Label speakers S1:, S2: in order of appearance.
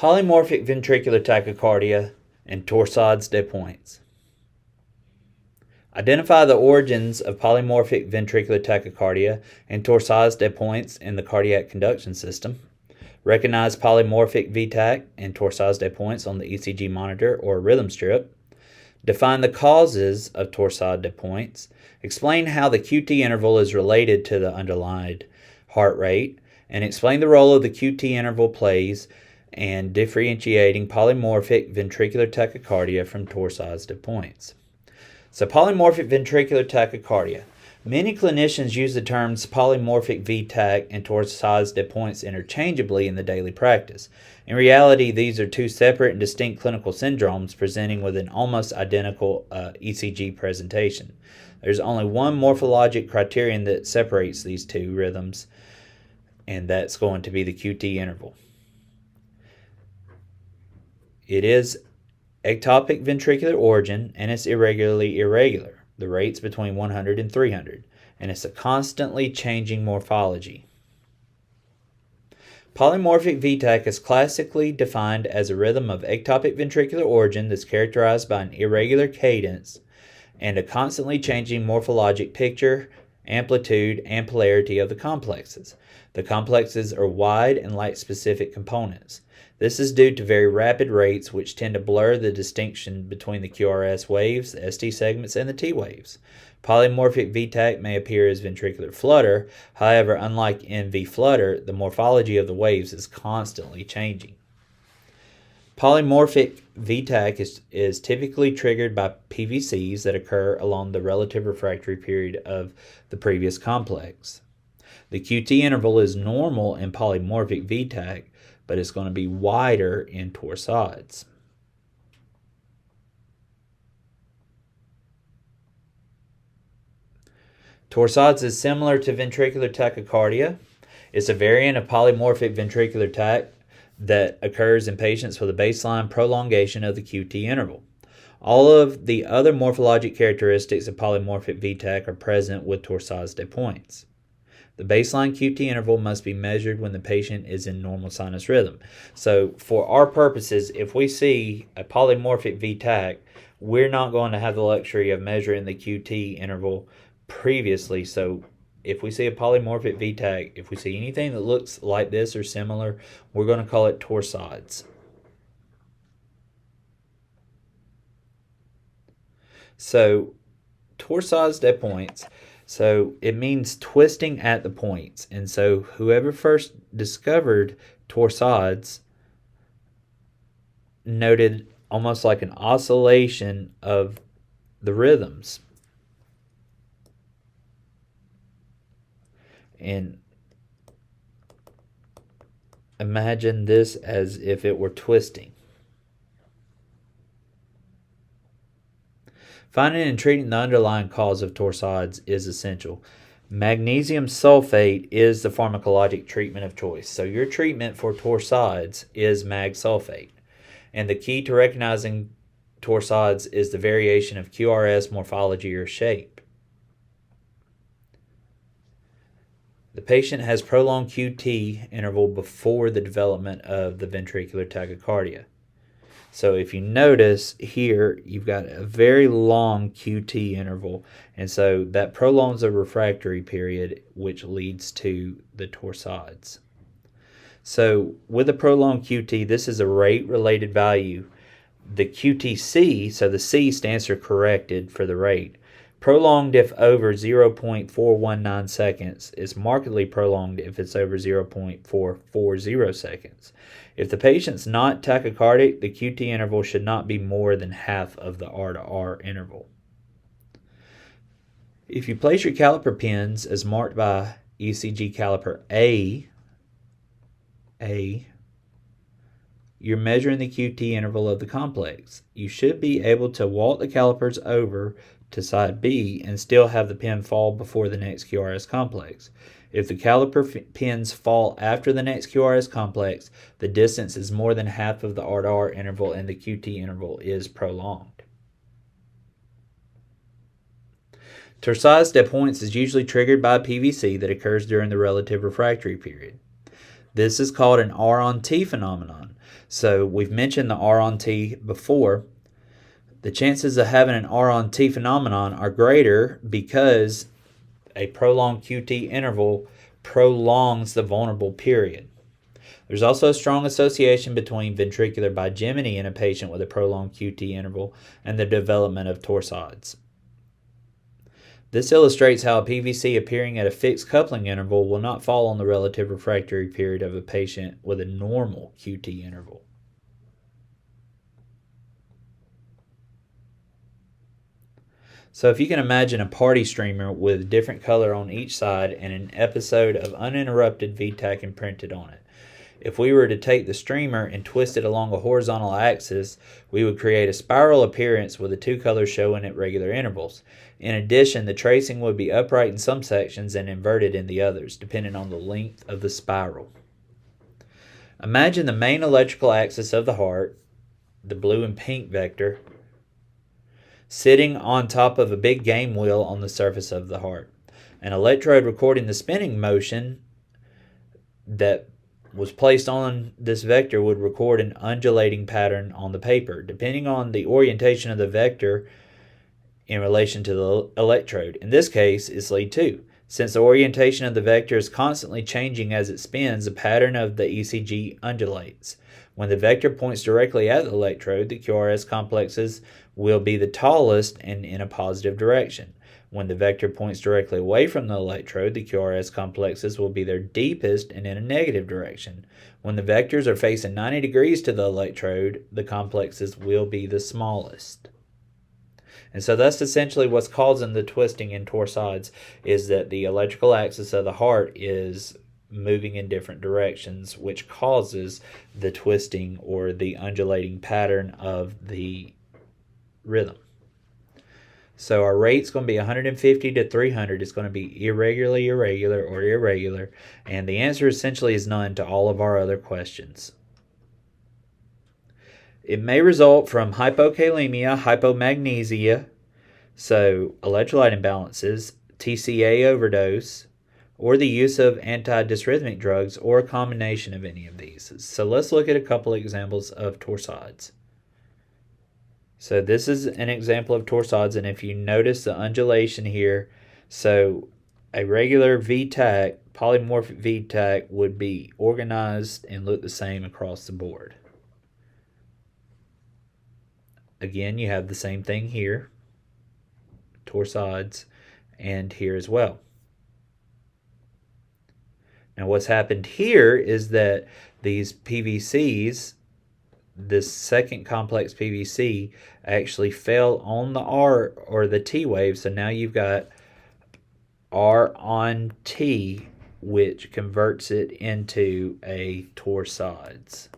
S1: Polymorphic ventricular tachycardia and Torsades de pointes. Identify the origins of polymorphic ventricular tachycardia and Torsades de pointes in the cardiac conduction system. Recognize polymorphic VTAC and Torsades de pointes on the ECG monitor or rhythm strip. Define the causes of Torsades de pointes. Explain how the QT interval is related to the underlying heart rate, and explain the role of the QT interval plays and differentiating polymorphic ventricular tachycardia from Torsades de pointes. So polymorphic ventricular tachycardia. Many clinicians use the terms polymorphic VTAC and Torsades de pointes interchangeably in the daily practice. In reality, these are two separate and distinct clinical syndromes presenting with an almost identical ECG presentation. There's only one morphologic criterion that separates these two rhythms, and that's going to be the QT interval. It is ectopic ventricular origin, and it's irregularly irregular. The rate's between 100 and 300, and it's a constantly changing morphology. Polymorphic VTAC is classically defined as a rhythm of ectopic ventricular origin that's characterized by an irregular cadence and a constantly changing morphologic picture, amplitude, and polarity of the complexes. The complexes are wide and light-specific components. This is due to very rapid rates which tend to blur the distinction between the QRS waves, the ST segments, and the T waves. Polymorphic VTAC may appear as ventricular flutter. However, unlike NV flutter, the morphology of the waves is constantly changing. Polymorphic VTAC is typically triggered by PVCs that occur along the relative refractory period of the previous complex. The QT interval is normal in polymorphic VTAC, but it's going to be wider in Torsades. Torsades is similar to ventricular tachycardia. It's a variant of polymorphic ventricular tach that occurs in patients with a baseline prolongation of the QT interval. All of the other morphologic characteristics of polymorphic VTAC are present with Torsades de pointes. The baseline QT interval must be measured when the patient is in normal sinus rhythm. So for our purposes, if we see a polymorphic VTAC, we're not going to have the luxury of measuring the QT interval previously. So if we see a polymorphic VTAC, if we see anything that looks like this or similar, we're going to call it Torsades. So Torsades de pointes. So it means twisting at the points. And so whoever first discovered Torsades noted almost like an oscillation of the rhythms. And imagine this as if it were twisting. Finding and treating the underlying cause of Torsades is essential. Magnesium sulfate is the pharmacologic treatment of choice. So your treatment for Torsades is mag sulfate. And the key to recognizing Torsades is the variation of QRS morphology or shape. The patient has prolonged QT interval before the development of the ventricular tachycardia. So if you notice here, you've got a very long QT interval, and so that prolongs the refractory period, which leads to the Torsades. So with a prolonged QT, this is a rate-related value. The QTC, so the C stands for corrected for the rate. Prolonged if over 0.419 seconds is markedly prolonged if it's over 0.440 seconds. If the patient's not tachycardic, the QT interval should not be more than half of the R to R interval. If you place your caliper pins as marked by ECG caliper A, you're measuring the QT interval of the complex. You should be able to walk the calipers over to side B and still have the pin fall before the next QRS complex. If the caliper pins fall after the next QRS complex, the distance is more than half of the R to R interval and the QT interval is prolonged. Torsades de pointes is usually triggered by a PVC that occurs during the relative refractory period. This is called an R on T phenomenon. So we've mentioned the R on T before. The chances of having an R on T phenomenon are greater because a prolonged QT interval prolongs the vulnerable period. There's also a strong association between ventricular bigeminy in a patient with a prolonged QT interval and the development of torsades. This illustrates how a PVC appearing at a fixed coupling interval will not fall on the relative refractory period of a patient with a normal QT interval. So if you can imagine a party streamer with different color on each side and an episode of uninterrupted VTAC imprinted on it. If we were to take the streamer and twist it along a horizontal axis, we would create a spiral appearance with the two colors showing at regular intervals. In addition, the tracing would be upright in some sections and inverted in the others, depending on the length of the spiral. Imagine the main electrical axis of the heart, the blue and pink vector, sitting on top of a big game wheel on the surface of the heart. An electrode recording the spinning motion that was placed on this vector would record an undulating pattern on the paper, depending on the orientation of the vector in relation to the electrode. In this case, it's lead 2. Since the orientation of the vector is constantly changing as it spins, the pattern of the ECG undulates. When the vector points directly at the electrode, the QRS complexes will be the tallest and in a positive direction. When the vector points directly away from the electrode, the QRS complexes will be their deepest and in a negative direction. When the vectors are facing 90 degrees to the electrode, the complexes will be the smallest. And so that's essentially what's causing the twisting in torsades, is that the electrical axis of the heart is moving in different directions, which causes the twisting or the undulating pattern of the rhythm. So our rate's going to be 150 to 300. It's going to be irregularly irregular or irregular. And the answer essentially is none to all of our other questions. It may result from hypokalemia, hypomagnesia, so electrolyte imbalances, TCA overdose, or the use of antidysrhythmic drugs, or a combination of any of these. So let's look at a couple examples of torsades. So this is an example of torsades, and if you notice the undulation here, so a regular VTAC, polymorphic VTAC, would be organized and look the same across the board. Again, you have the same thing here, torsades, and here as well. Now what's happened here is that these PVCs, this second complex PVC, actually fell on the R or the T wave, so now you've got R on T, which converts it into a torsades.